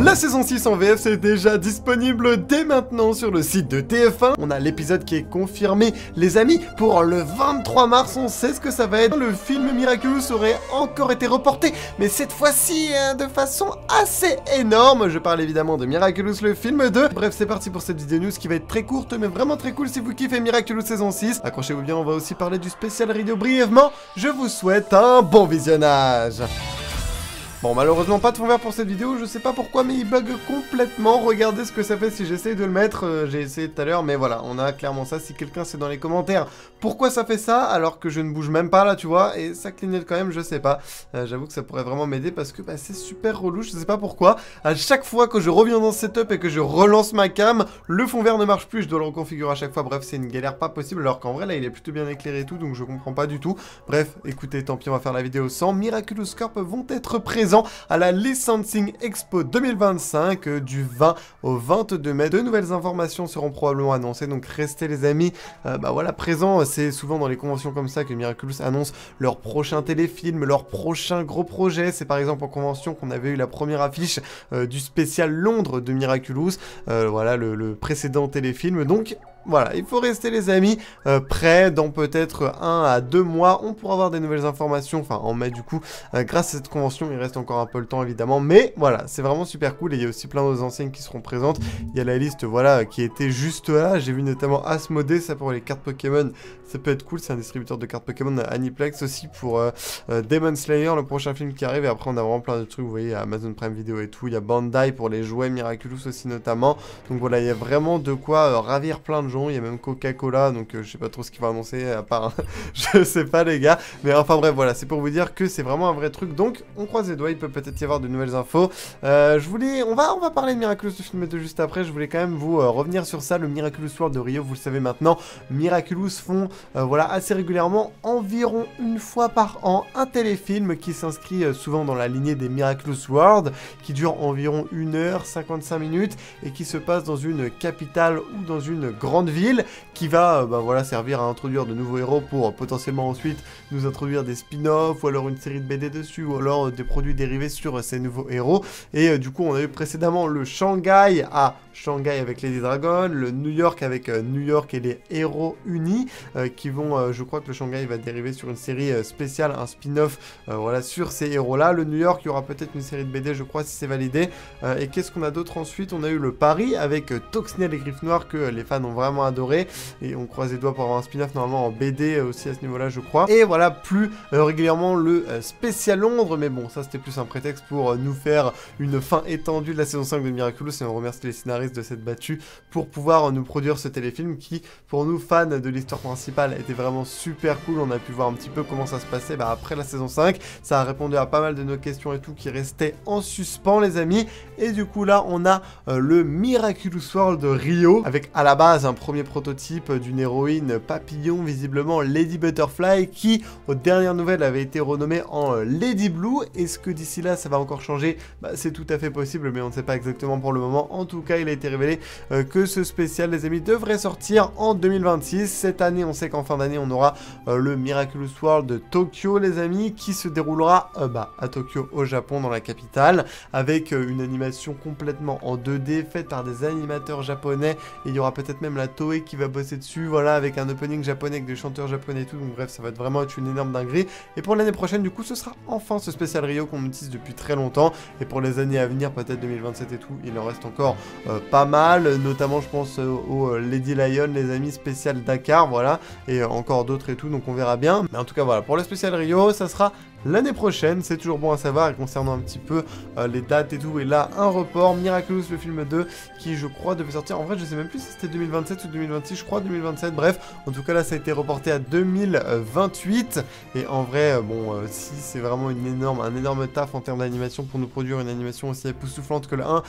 La saison 6 en VF c'est déjà disponible dès maintenant sur le site de TF1. On a l'épisode qui est confirmé, les amis, pour le 23 mars, on sait ce que ça va être. Le film Miraculous aurait encore été reporté, mais cette fois-ci de façon assez énorme. Je parle évidemment de Miraculous, le film 2. Bref, c'est parti pour cette vidéo news qui va être très courte, mais vraiment très cool si vous kiffez Miraculous saison 6. Accrochez-vous bien, on va aussi parler du spécial Rio brièvement. Je vous souhaite un bon visionnage. Bon, malheureusement pas de fond vert pour cette vidéo, je sais pas pourquoi mais il bug complètement. Regardez ce que ça fait si j'essaye de le mettre, j'ai essayé tout à l'heure mais voilà, on a clairement ça. Si quelqu'un sait dans les commentaires pourquoi ça fait ça alors que je ne bouge même pas là, tu vois, et ça clignote quand même, je sais pas. J'avoue que ça pourrait vraiment m'aider parce que bah, c'est super relou, je sais pas pourquoi. À chaque fois que je reviens dans ce setup et que je relance ma cam, le fond vert ne marche plus, je dois le reconfigurer à chaque fois. Bref, c'est une galère pas possible alors qu'en vrai là il est plutôt bien éclairé et tout, donc je comprends pas du tout. Bref, écoutez, tant pis, on va faire la vidéo sans. Miraculous Corp vont être présents à la Licensing Expo 2025 du 20 au 22 mai. De nouvelles informations seront probablement annoncées, donc restez les amis bah voilà, présents. C'est souvent dans les conventions comme ça que Miraculous annonce leur prochain téléfilm, leur prochain gros projet. C'est par exemple en convention qu'on avait eu la première affiche du spécial Londres de Miraculous, voilà le précédent téléfilm. Donc voilà, il faut rester les amis prêts. Dans peut-être 1 à 2 mois, on pourra avoir des nouvelles informations, enfin en mai du coup, grâce à cette convention. Il reste encore un peu le temps évidemment, mais voilà, c'est vraiment super cool. Et il y a aussi plein d'autres enseignes qui seront présentes. Il y a la liste, voilà, qui était juste là. J'ai vu notamment Asmodée, ça pour les cartes Pokémon, ça peut être cool. C'est un distributeur de cartes Pokémon. Aniplex aussi pour Demon Slayer, le prochain film qui arrive. Et après on a vraiment plein de trucs, vous voyez, Amazon Prime Video et tout. Il y a Bandai pour les jouets Miraculous aussi notamment. Donc voilà, il y a vraiment de quoi ravir plein de gens. Il y a même Coca-Cola, donc je sais pas trop ce qu'il va annoncer à part, je sais pas les gars, mais enfin bref voilà, c'est pour vous dire que c'est vraiment un vrai truc. Donc on croise les doigts, il peut peut-être y avoir de nouvelles infos. On va parler de Miraculous le film 2 juste après. Je voulais quand même vous revenir sur ça, le Miraculous World de Rio. Vous le savez maintenant, Miraculous font voilà assez régulièrement, environ une fois par an, un téléfilm qui s'inscrit souvent dans la lignée des Miraculous World, qui dure environ 1h55 minutes et qui se passe dans une capitale ou dans une grande ville, qui va bah, voilà, servir à introduire de nouveaux héros pour potentiellement ensuite nous introduire des spin-offs ou alors une série de BD dessus ou alors des produits dérivés sur ces nouveaux héros. Et du coup on a eu précédemment le Shanghai à Shanghai avec Lady Dragon, le New York avec New York et les héros unis qui vont, je crois que le Shanghai va dériver sur une série spéciale, un spin-off voilà, sur ces héros là. Le New York, il y aura peut-être une série de BD je crois si c'est validé. Et qu'est-ce qu'on a d'autre ensuite? On a eu le Paris avec Toxnel et Griffes Noires que les fans ont vraiment adoré, et on croise les doigts pour avoir un spin-off normalement en BD aussi à ce niveau là je crois. Et voilà, plus régulièrement le spécial Londres, mais bon ça c'était plus un prétexte pour nous faire une fin étendue de la saison 5 de Miraculous, et on remercie les scénaristes de cette battue pour pouvoir nous produire ce téléfilm qui pour nous fans de l'histoire principale était vraiment super cool. On a pu voir un petit peu comment ça se passait après la saison 5, ça a répondu à pas mal de nos questions et tout qui restaient en suspens les amis. Et du coup là on a le Miraculous World de Rio avec à la base un premier prototype d'une héroïne papillon, visiblement Lady Butterfly, qui aux dernières nouvelles avait été renommée en Lady Blue. Est-ce que d'ici là ça va encore changer? C'est tout à fait possible, mais on ne sait pas exactement pour le moment. En tout cas il a été révélé que ce spécial les amis devrait sortir en 2026. Cette année on sait qu'en fin d'année on aura le Miraculous World de Tokyo les amis, qui se déroulera à Tokyo au Japon, dans la capitale, avec une animation complètement en 2D faite par des animateurs japonais. Et il y aura peut-être même la Toei qui va bosser dessus, voilà, avec un opening japonais, avec des chanteurs japonais et tout. Donc bref, ça va vraiment être une énorme dinguerie. Et pour l'année prochaine, du coup, ce sera enfin ce spécial Rio qu'on utilise depuis très longtemps. Et pour les années à venir, peut-être 2027 et tout, il en reste encore pas mal. Notamment, je pense au Lady Lion, les amis, spécial Dakar, voilà. Et encore d'autres et tout, donc on verra bien. Mais en tout cas, voilà, pour le spécial Rio, ça sera l'année prochaine, c'est toujours bon à savoir. Et concernant un petit peu les dates et tout, et là un report, Miraculous le film 2 qui je crois devait sortir, en vrai je sais même plus si c'était 2027 ou 2026, je crois 2027, bref, en tout cas là ça a été reporté à 2028. Et en vrai bon si c'est vraiment un énorme taf en termes d'animation pour nous produire une animation aussi époustouflante que le 1,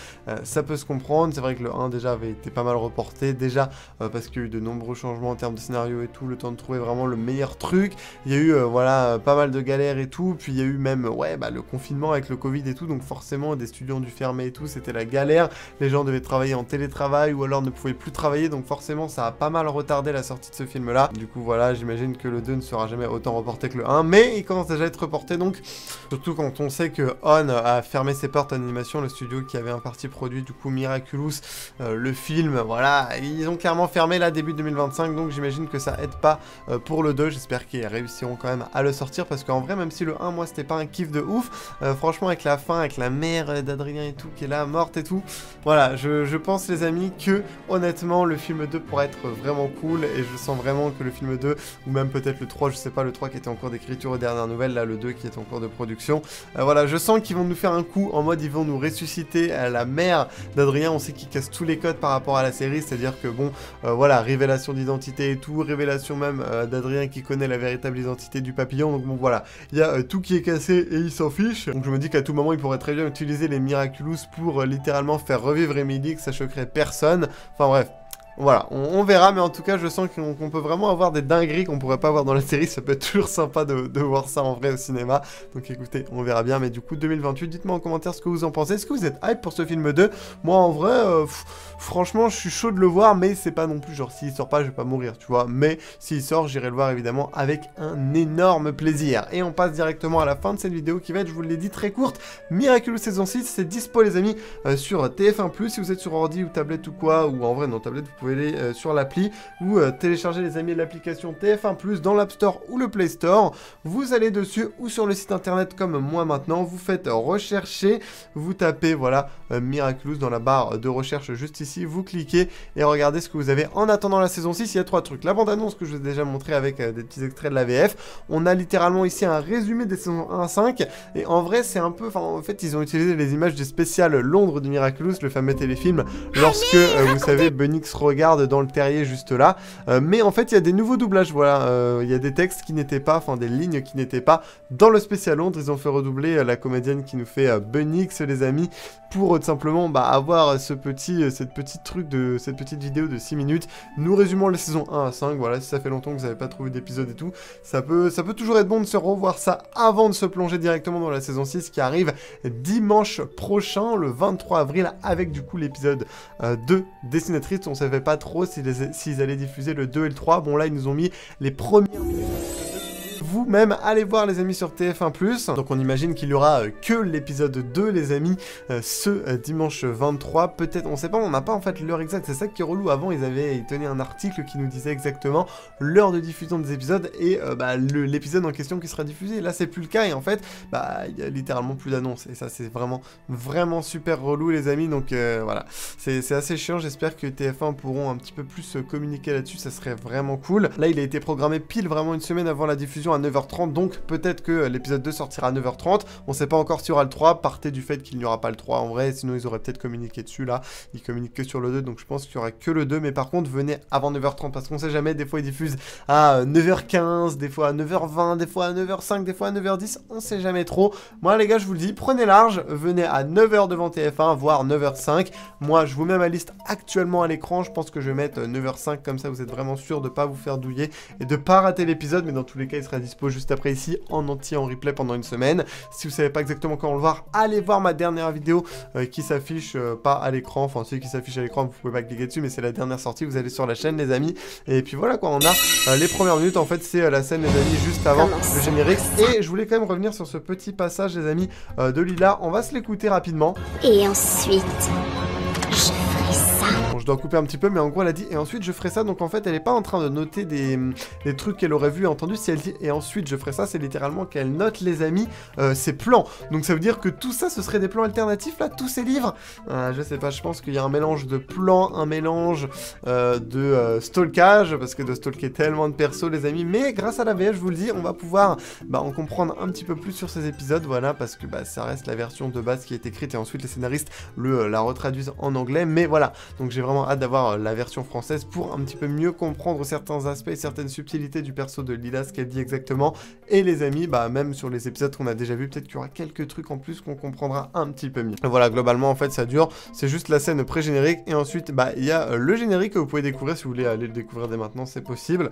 ça peut se comprendre. C'est vrai que le 1 déjà avait été pas mal reporté, déjà parce qu'il y a eu de nombreux changements en termes de scénario et tout, le temps de trouver vraiment le meilleur truc. Il y a eu voilà pas mal de galères et tout. tout, puis il y a eu même, ouais, bah, le confinement avec le Covid et tout, donc forcément, des studios ont dû fermer et tout, c'était la galère, les gens devaient travailler en télétravail, ou alors ne pouvaient plus travailler, donc forcément, ça a pas mal retardé la sortie de ce film-là. Du coup, voilà, j'imagine que le 2 ne sera jamais autant reporté que le 1, mais il commence déjà à être reporté, donc, surtout quand on sait que On a fermé ses portes en animation, le studio qui avait un parti produit, du coup, Miraculous, le film, voilà, ils ont clairement fermé là, début 2025, donc j'imagine que ça aide pas pour le 2, j'espère qu'ils réussiront quand même à le sortir, parce qu'en vrai, même si le 1, moi, c'était pas un kiff de ouf, franchement, avec la fin, avec la mère d'Adrien et tout, qui est là, morte et tout, voilà, je pense, les amis, que, honnêtement, le film 2 pourrait être vraiment cool, et je sens vraiment que le film 2, ou même peut-être le 3, je sais pas, le 3 qui était en cours d'écriture aux dernières nouvelles, là, le 2 qui est en cours de production, voilà, je sens qu'ils vont nous faire un coup, en mode, ils vont nous ressusciter la mère d'Adrien, on sait qu'ils cassent tous les codes par rapport à la série, c'est-à-dire que, bon, voilà, révélation d'identité et tout, révélation même d'Adrien qui connaît la véritable identité du papillon, donc bon voilà, il y a tout qui est cassé et il s'en fiche, donc je me dis qu'à tout moment il pourrait très bien utiliser les Miraculous pour littéralement faire revivre Emily, que ça choquerait personne, enfin bref. Voilà, on verra, mais en tout cas, je sens qu'on peut vraiment avoir des dingueries qu'on pourrait pas avoir dans la série. Ça peut être toujours sympa de voir ça en vrai au cinéma. Donc écoutez, on verra bien. Mais du coup, 2028, dites-moi en commentaire ce que vous en pensez. Est-ce que vous êtes hype pour ce film 2? Moi, en vrai, franchement, je suis chaud de le voir, mais c'est pas non plus genre, s'il sort pas, je vais pas mourir, tu vois. Mais s'il sort, j'irai le voir évidemment avec un énorme plaisir. Et on passe directement à la fin de cette vidéo qui va être, je vous l'ai dit, très courte. Miraculous saison 6, c'est dispo, les amis, sur TF1+. Si vous êtes sur ordi ou tablette ou quoi, ou en vrai, non, tablette, vous pouvez aller sur l'appli ou télécharger, les amis, l'application TF1+ dans l'App Store ou le Play Store. Vous allez dessus ou sur le site internet comme moi maintenant, vous faites rechercher, vous tapez, voilà, Miraculous dans la barre de recherche juste ici, vous cliquez et regardez ce que vous avez. En attendant la saison 6, il y a 3 trucs. La bande-annonce que je vous ai déjà montré avec des petits extraits de la VF. On a littéralement ici un résumé des saisons 1 à 5 et en vrai, c'est un peu, enfin, en fait, ils ont utilisé les images du spécial Londres de Miraculous, le fameux téléfilm, lorsque, vous savez, Bunix regarde dans le terrier juste là, mais en fait il y a des nouveaux doublages, voilà, il y a des textes qui n'étaient pas, enfin des lignes qui n'étaient pas dans le spécial Londres, ils ont fait redoubler la comédienne qui nous fait Bunix, les amis, pour tout simplement avoir cette petite vidéo de 6 minutes, nous résumons les saisons 1 à 5, voilà, si ça fait longtemps que vous n'avez pas trouvé d'épisode et tout, ça peut toujours être bon de se revoir ça avant de se plonger directement dans la saison 6 qui arrive dimanche prochain, le 23 avril, avec du coup l'épisode 2 Dessinatrice. On savait pas trop s'ils allaient diffuser le 2 et le 3. Bon, là, ils nous ont mis les premières minutes. Vous-même, allez voir, les amis, sur TF1+. Donc on imagine qu'il y aura que l'épisode 2, les amis, ce dimanche 23. Peut-être, on sait pas, on n'a pas en fait l'heure exacte. C'est ça qui est relou. Avant, ils tenaient un article qui nous disait exactement l'heure de diffusion des épisodes et l'épisode en question qui sera diffusé. Là, c'est plus le cas et en fait, il y a littéralement plus d'annonces. Et ça, c'est vraiment super relou, les amis. Donc voilà, c'est assez chiant. J'espère que TF1 pourront un petit peu plus communiquer là-dessus. Ça serait vraiment cool. Là, il a été programmé pile vraiment une semaine avant la diffusion à 9h30, donc peut-être que l'épisode 2 sortira à 9h30, on sait pas encore s'il y aura le 3, partez du fait qu'il n'y aura pas le 3 en vrai, sinon ils auraient peut-être communiqué dessus là, ils communiquent que sur le 2, donc je pense qu'il y aura que le 2, mais par contre venez avant 9h30, parce qu'on sait jamais, des fois ils diffusent à 9h15, des fois à 9h20, des fois à 9h05, des fois à 9h10, on sait jamais trop. Moi les gars, je vous le dis, prenez large, venez à 9h devant TF1, voire 9h05, moi je vous mets ma liste actuellement à l'écran, je pense que je vais mettre 9h05, comme ça vous êtes vraiment sûr de pas vous faire douiller, et de pas rater l'épisode, mais dans tous les cas il sera dispo juste après ici en entier en replay pendant une semaine. Si vous savez pas exactement quand le voir, allez voir ma dernière vidéo qui s'affiche pas à l'écran, enfin celle qui s'affiche à l'écran, vous pouvez pas cliquer dessus, mais c'est la dernière sortie, vous allez sur la chaîne, les amis, et puis voilà quoi, on a les premières minutes, en fait c'est la scène, les amis, juste avant le générique. Et je voulais quand même revenir sur ce petit passage, les amis, de Lila, on va se l'écouter rapidement. Et ensuite, je ferai ça. Bon, je dois couper un petit peu, mais en gros elle a dit et ensuite je ferai ça, donc en fait elle est pas en train de noter des trucs qu'elle aurait vu et entendu. Si elle dit et ensuite je ferai ça, c'est littéralement qu'elle note, les amis, ses plans. Donc ça veut dire que tout ça, ce serait des plans alternatifs là, tous ces livres. Je sais pas, je pense qu'il y a un mélange de plans, un mélange de stalkage, parce que de stalker tellement de persos, les amis, mais grâce à la VF, je vous le dis, on va pouvoir en comprendre un petit peu plus sur ces épisodes, voilà, parce que ça reste la version de base qui est écrite et ensuite les scénaristes la retraduisent en anglais, mais voilà, donc j'ai vraiment vraiment hâte d'avoir la version française pour un petit peu mieux comprendre certains aspects, certaines subtilités du perso de Lila, ce qu'elle dit exactement. Et les amis, bah même sur les épisodes qu'on a déjà vu, peut-être qu'il y aura quelques trucs en plus qu'on comprendra un petit peu mieux. Voilà, globalement en fait ça dure, c'est juste la scène pré-générique et ensuite bah il y a le générique que vous pouvez découvrir si vous voulez aller le découvrir dès maintenant, c'est possible.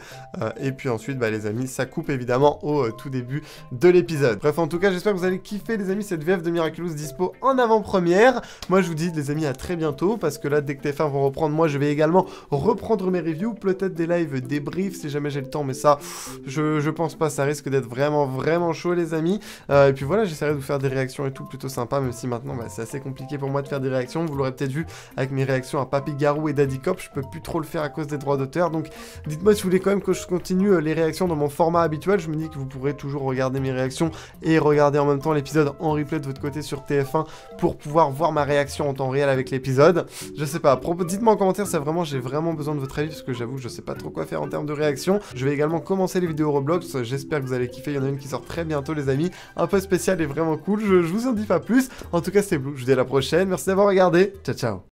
Et puis ensuite bah les amis, ça coupe évidemment au tout début de l'épisode. Bref, en tout cas j'espère que vous allez kiffer les amis cette VF de Miraculous dispo en avant-première. Moi je vous dis les amis à très bientôt, parce que là dès que TF1 vont reprendre, moi je vais également reprendre mes reviews, peut-être des lives débriefs si jamais j'ai le temps, mais ça je pense pas, ça risque d'être vraiment chaud les amis. Et puis voilà, j'essaierai de vous faire des réactions et tout plutôt sympa, même si maintenant bah, c'est assez compliqué pour moi de faire des réactions. Vous l'aurez peut-être vu avec mes réactions à Papy Garou et Daddy Cop, je peux plus trop le faire à cause des droits d'auteur, donc dites-moi si vous voulez quand même que je continue les réactions dans mon format habituel. Je me dis que vous pourrez toujours regarder mes réactions et regarder en même temps l'épisode en replay de votre côté sur TF1 pour pouvoir voir ma réaction en temps réel avec l'épisode. Je sais pas, dites-moi en commentaire, ça vraiment, j'ai vraiment besoin de votre avis, parce que j'avoue je sais pas trop quoi faire en termes de réaction. Je vais également commencer les vidéos Roblox, j'espère que vous allez kiffer, il y en a une qui sort très bientôt les amis, un peu spéciale et vraiment cool, je vous en dis pas plus. En tout cas c'était Blue, je vous dis à la prochaine, merci d'avoir regardé, ciao ciao.